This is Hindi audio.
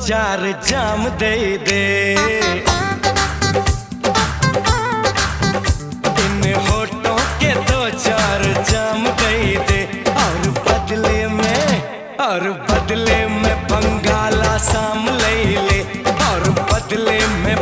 चार जाम दे दे। इन होठों के दो चार जाम दे दे। और बदले में बंगाला साम ले ले। और बदले में